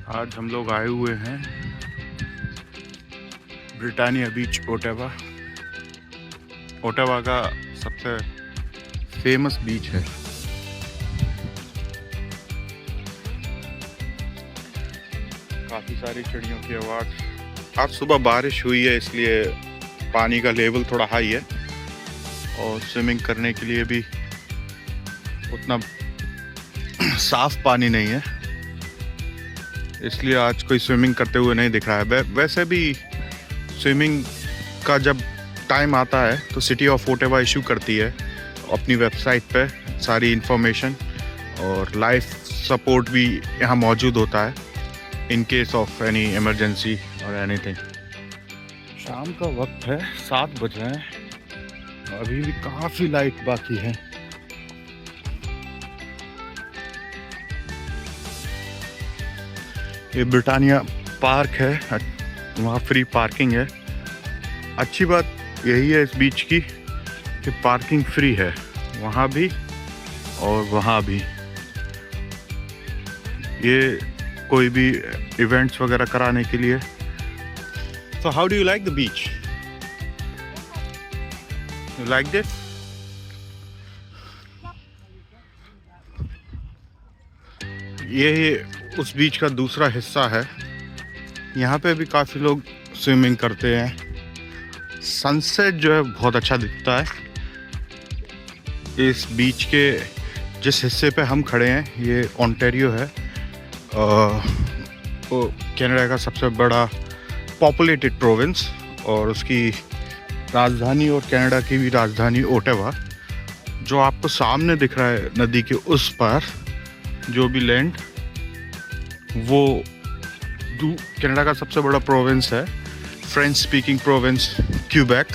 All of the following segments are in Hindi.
आज हम लोग आए हुए हैं ब्रिटानिया बीच ओटावा। ओटावा का सबसे फेमस बीच है। काफ़ी सारी चिड़ियों की आवाज़। आज सुबह बारिश हुई है इसलिए पानी का लेवल थोड़ा हाई है और स्विमिंग करने के लिए भी उतना साफ पानी नहीं है, इसलिए आज कोई स्विमिंग करते हुए नहीं दिख रहा है। वैसे भी स्विमिंग का जब टाइम आता है तो सिटी ऑफ ओटावा इशू करती है अपनी वेबसाइट पे सारी इन्फॉर्मेशन, और लाइफ सपोर्ट भी यहाँ मौजूद होता है in case of any emergency और एनीथिंग। शाम का वक्त है, 7 बज रहे हैं, अभी भी काफ़ी लाइट बाकी है। ये ब्रिटानिया पार्क है, वहाँ फ्री पार्किंग है। अच्छी बात यही है इस बीच की कि पार्किंग फ्री है, वहाँ भी और वहाँ भी। ये कोई भी इवेंट्स वगैरह कराने के लिए। So how do you like the beach? You like this? ये उस बीच का दूसरा हिस्सा है। यहाँ पे भी काफ़ी लोग स्विमिंग करते हैं। सनसेट जो है बहुत अच्छा दिखता है। इस बीच के जिस हिस्से पे हम खड़े हैं ये ओंटारियो है, वो कनाडा का सबसे बड़ा पॉपुलेटेड प्रोविंस, और उसकी राजधानी और कनाडा की भी राजधानी ओटावा। जो आपको सामने दिख रहा है नदी के उस पार जो भी लैंड, वो कनाडा का सबसे बड़ा प्रोविंस है, फ्रेंच स्पीकिंग प्रोविंस क्यूबेक,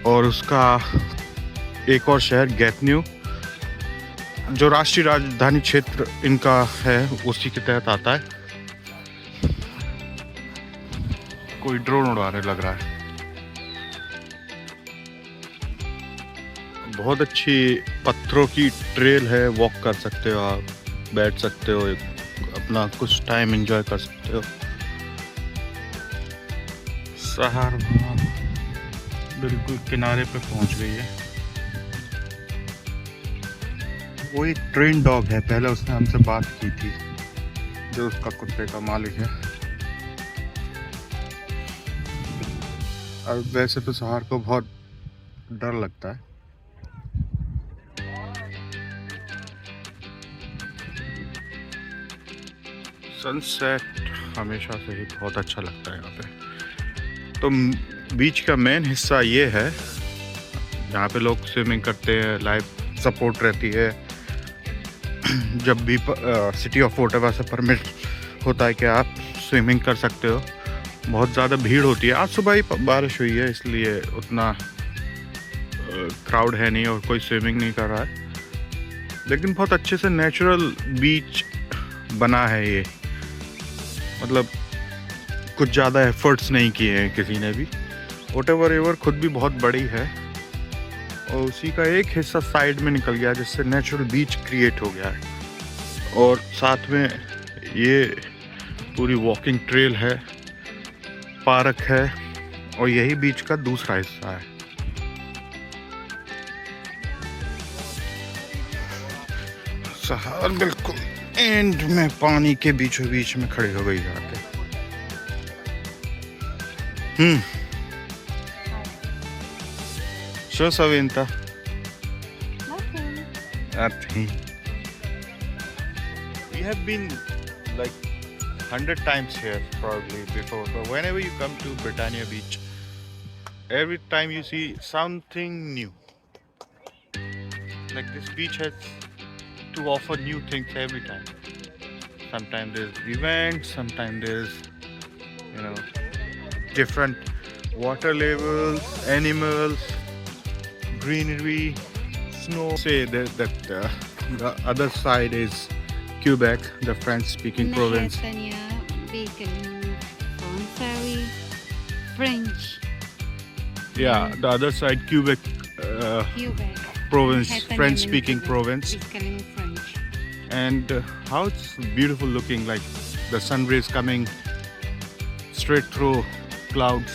और उसका एक और शहर गैटिन्यू जो राष्ट्रीय राजधानी क्षेत्र इनका है उसी के तहत आता है। कोई ड्रोन उड़ा रहे लग रहा है। बहुत अच्छी पत्थरों की ट्रेल है, वॉक कर सकते हो आप, बैठ सकते हो, अपना कुछ टाइम एंजॉय कर सकते हो। सहार बिल्कुल किनारे पे पहुंच गई है। वो एक ट्रेन डॉग है, पहले उसने हमसे बात की थी, जो उसका कुत्ते का मालिक है। और वैसे तो सहार को बहुत डर लगता है। सनसेट हमेशा से ही बहुत अच्छा लगता है यहाँ पे। तो बीच का मेन हिस्सा ये है, यहाँ पे लोग स्विमिंग करते हैं, लाइफ सपोर्ट रहती है। जब भी सिटी ऑफ ओटावा से परमिट होता है कि आप स्विमिंग कर सकते हो। बहुत ज़्यादा भीड़ होती है। आज सुबह ही बारिश हुई है इसलिए उतना क्राउड है नहीं और कोई स्विमिंग नहीं कर रहा है, लेकिन बहुत अच्छे से नेचुरल बीच बना है ये। मतलब कुछ ज़्यादा एफर्ट्स नहीं किए हैं किसी ने भी। ओटावा रिवर खुद भी बहुत बड़ी है और उसी का एक हिस्सा साइड में निकल गया जिससे नेचुरल बीच क्रिएट हो गया है। और साथ में ये पूरी वॉकिंग ट्रेल है, पार्क है, और यही बीच का दूसरा हिस्सा है। सहार बिल्कुल एंड में पानी के बीचों बीच में खड़ी हो गई जाके। Sure, Savinta. Nothing. We have been like 100 times here probably before, but whenever you come to Britannia Beach, every time you see something new. Like this beach has to offer new things every time. Sometimes there's events, sometimes there's, different water levels, animals, greenery, snow. Say that the other side is Quebec, the French-speaking province. French. Yeah, the other side Quebec Quebec province, has an French-speaking element province, speaking French. and how it's beautiful looking, like the sun rays coming straight through clouds.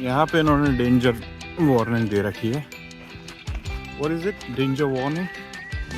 यहाँ पे इन्होंने डेंजर वार्निंग दे रखी है. What is it? Danger warning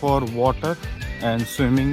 for water and swimming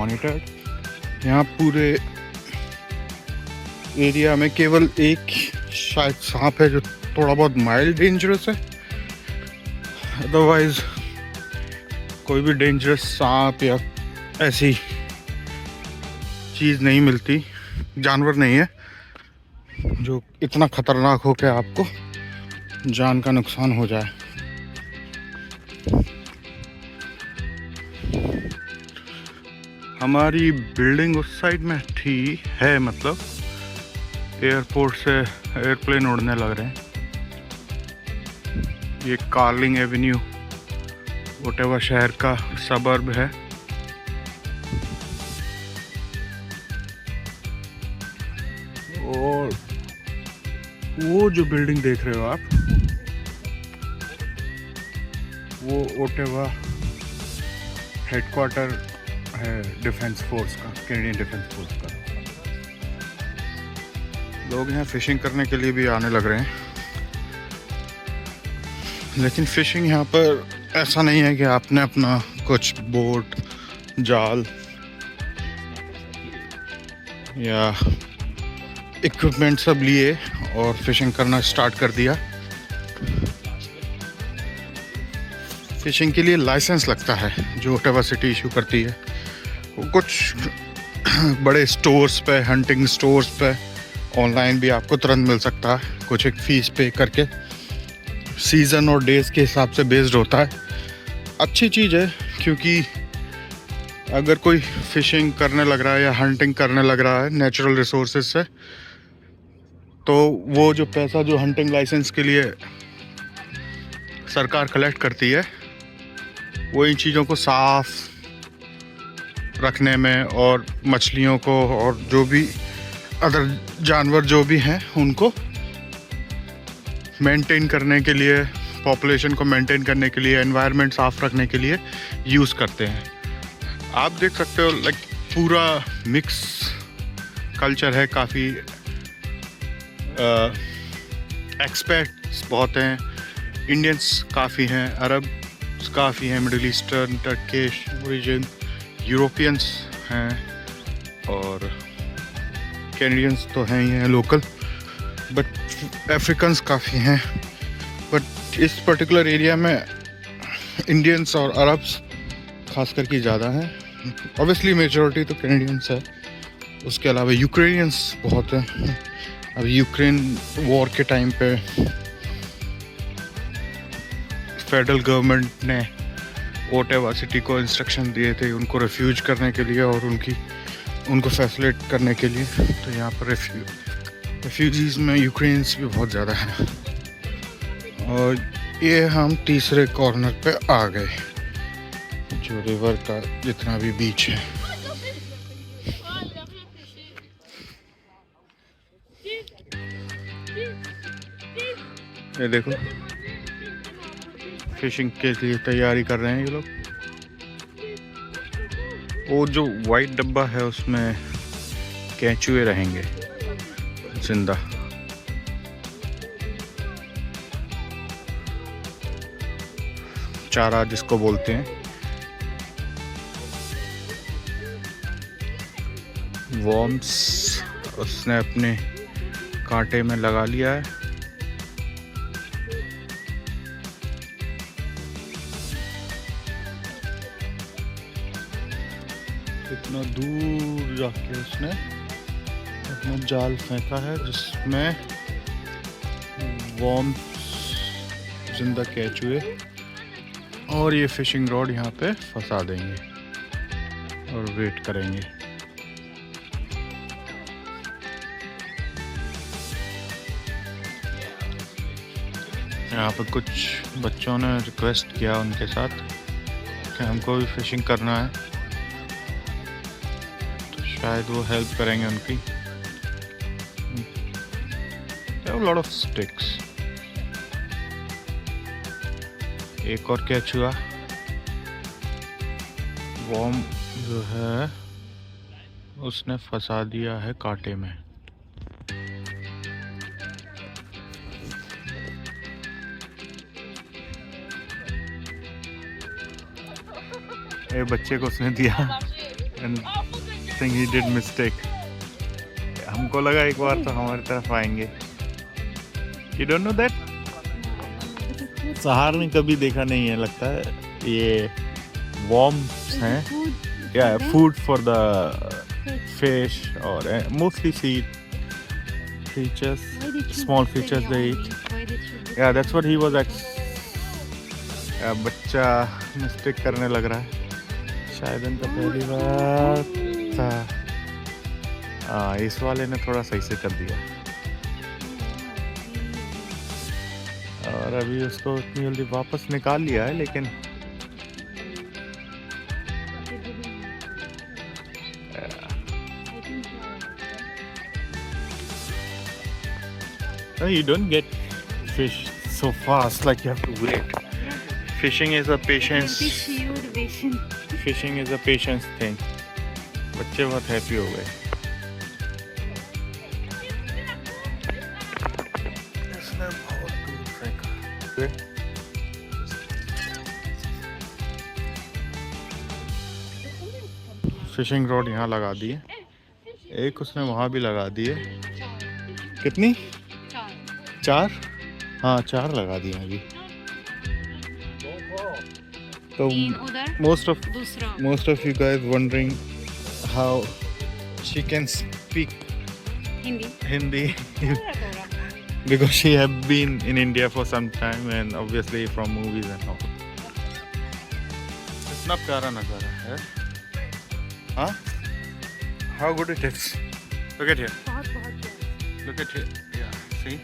monitored. यहाँ पूरे एरिया में केवल एक शायद सांप है जो थोड़ा बहुत माइल्ड डेंजरस है. अदरवाइज कोई भी डेंजरस सांप या ऐसी चीज़ नहीं मिलती, जानवर नहीं है जो इतना खतरनाक हो के आपको जान का नुकसान हो जाए. हमारी बिल्डिंग उस साइड में है, मतलब एयरपोर्ट से एयरप्लेन उड़ने लग रहे हैं. ये कार्लिंग एवेन्यू ओटावा शहर का सबर्ब है. और वो जो बिल्डिंग देख रहे हो आप, वो ओटावा हेडक्वार्टर है डिफेंस फोर्स का, कैनेडियन डिफेंस फोर्स का. लोग यहाँ फिशिंग करने के लिए भी आने लग रहे हैं, लेकिन फिशिंग यहाँ पर ऐसा नहीं है कि आपने अपना कुछ बोट, जाल या इक्विपमेंट सब लिए और फिशिंग करना स्टार्ट कर दिया. फिशिंग के लिए लाइसेंस लगता है जो ओटावा सिटी इशू करती है. वो कुछ बड़े स्टोर्स पे, हंटिंग स्टोर्स पे, ऑनलाइन भी आपको तुरंत मिल सकता है. कुछ एक फ़ीस पे करके सीज़न और डेज़ के हिसाब से बेस्ड होता है. अच्छी चीज़ है क्योंकि अगर कोई फिशिंग करने लग रहा है या हंटिंग करने लग रहा है नेचुरल रिसोर्सेज से, तो वो जो पैसा जो हंटिंग लाइसेंस के लिए सरकार कलेक्ट करती है, वो इन चीज़ों को साफ रखने में और मछलियों को और जो भी अदर जानवर जो भी हैं उनको मेंटेन करने के लिए, पॉपुलेशन को मेंटेन करने के लिए, एनवायरनमेंट साफ रखने के लिए यूज़ करते हैं. आप देख सकते हो लाइक पूरा मिक्स कल्चर है. काफ़ी एक्सपर्ट्स बहुत हैं, इंडियंस काफ़ी हैं, अरब काफ़ी हैं, middle eastern, Turkish origin, Europeans हैं और कैनेडियंस तो हैं ही हैं लोकल, बट अफ्रीकन्स काफ़ी हैं. बट इस पर्टिकुलर एरिया में इंडियंस और अरब्स खास करके ज़्यादा हैं. ऑब्वियसली मेजॉरिटी तो कैनेडियंस है, उसके अलावा यूक्रेनियंस बहुत हैं. अभी यूक्रेन वॉर के टाइम पे फेडरल गवर्नमेंट ने ओटावा सिटी को इंस्ट्रक्शन दिए थे उनको रेफ्यूज करने के लिए और उनको फैसिलिटेट करने के लिए. तो यहाँ पर रेफ्यूजीज़ में यूक्रेनियंस भी बहुत ज़्यादा हैं. और ये हम तीसरे कॉर्नर पे आ गए जो रिवर का जितना भी बीच है. ये देखो फिशिंग के लिए तैयारी कर रहे हैं ये लोग. वो जो वाइट डब्बा है उसमें केंचुए रहेंगे जिंदा. चारा जिसको बोलते हैं. वॉर्म्स उसने अपने कांटे में लगा लिया है. इतना दूर जाके उसने अपना जाल फेंका है जिसमें वॉर्म्स, जिंदा केंचुए और ये फिशिंग रॉड यहाँ पे फंसा देंगे और वेट करेंगे. यहाँ पर कुछ बच्चों ने रिक्वेस्ट किया उनके साथ कि हमको भी फिशिंग करना है, तो शायद वो हेल्प करेंगे उनकी। Lot of sticks. एक और कैच हुआ, वॉर्म जो है उसने फंसा दिया है कांटे में। ये बच्चे को उसने दिया and think he did mistake। हमको लगा एक बार तो हमारी तरफ आएंगे। You don't know that? सहार ने कभी देखा नहीं है लगता है। ये worms हैं, yeah, food for the fish or mostly sea creatures, small creatures they eat. Yeah, that's what he was बच्चा मिस्टेक करने लग रहा है, शायद इनका पहली बार था। हाँ, इस वाले ने थोड़ा सही से कर दिया और अभी उसको इतनी जल्दी वापस निकाल लिया है, लेकिन no, you don't get fish so fast, like you have to wait. Fishing is a patience. Fishing is a patience thing. बच्चे बहुत हैप्पी हो गए। इसने बहुत दूर फेंका। फिशिंग रॉड यहाँ लगा दिए, एक उसने वहाँ भी लगा दिए। कितनी? 4? हाँ, 4 लगा दिए अभी। तो most of you guys wondering how she can speak Hindi because she have been in India for some time and obviously from movies and all. इतना प्यारा नज़ारा है, हाँ? How good it is. Look at here. Look at here. Yeah, see?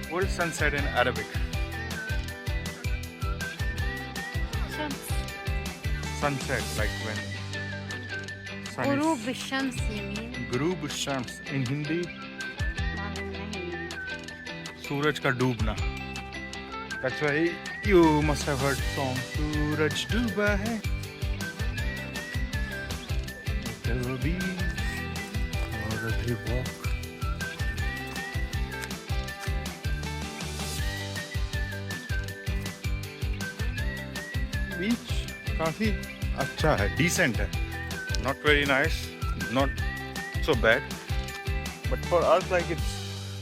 Full sunset in Arabic. Sunset, like when sun Ghurub ash-shams, you mean? Ghurub ash-shams in Hindi, सूरज का डूबना। That's why you must have heard song सूरज डूबा है कभी और अभी walk। बीच काफी अच्छा है, डिसेंट है, not very nice, not so bad, but for us like it's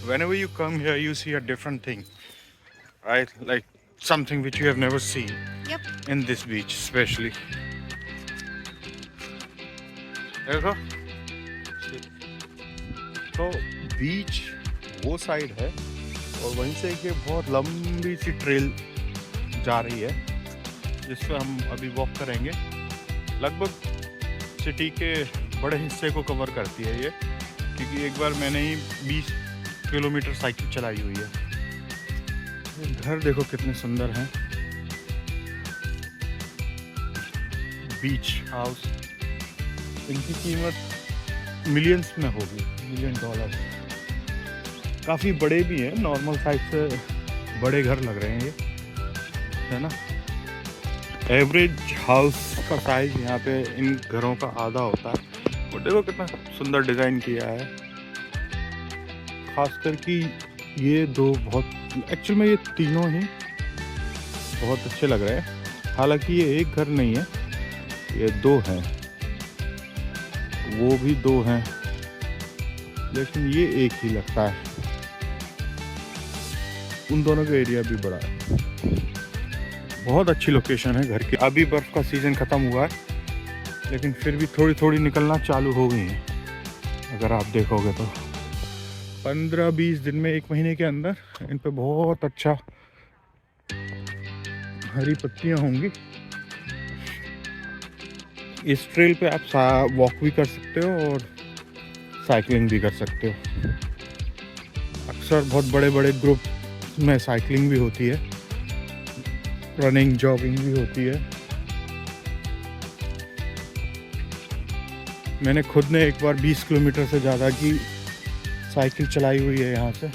whenever you come here you see a different thing, right? Like something which you have never seen. Yep. In this beach especially. देखो, तो बीच वो साइड है और वहीं से एक बहुत लंबी सी ट्रेल जा रही है जिस पे हम अभी वॉक करेंगे। लगभग सिटी के बड़े हिस्से को कवर करती है ये, क्योंकि एक बार मैंने ही 20 किलोमीटर साइकिल चलाई हुई है। घर देखो कितने सुंदर हैं, बीच हाउस, इनकी कीमत मिलियंस में होगी, $1 मिलियन। काफ़ी बड़े भी हैं, नॉर्मल साइज से बड़े घर लग रहे हैं ये, है ना। एवरेज हाउस का साइज यहाँ पे इन घरों का आधा होता है। और देखो कितना सुंदर डिज़ाइन किया है, खासकर कि ये दो बहुत, एक्चुअल में ये तीनों ही बहुत अच्छे लग रहे हैं। हालांकि ये एक घर नहीं है, ये 2 हैं, वो भी 2 हैं, लेकिन ये एक ही लगता है। उन दोनों का एरिया भी बड़ा है, बहुत अच्छी लोकेशन है घर की। अभी बर्फ़ का सीज़न ख़त्म हुआ है, लेकिन फिर भी थोड़ी थोड़ी निकलना चालू हो गई हैं। अगर आप देखोगे तो 15-20 दिन में, 1 महीने के अंदर इन पे बहुत अच्छा हरी पत्तियां होंगी। इस ट्रेल पे आप वॉक भी कर सकते हो और साइकिलिंग भी कर सकते हो। अक्सर बहुत बड़े बड़े ग्रुप में साइकिलिंग भी होती है, रनिंग जॉगिंग भी होती है। मैंने खुद ने एक बार 20 किलोमीटर से ज़्यादा की साइकिल चलाई हुई है यहाँ से।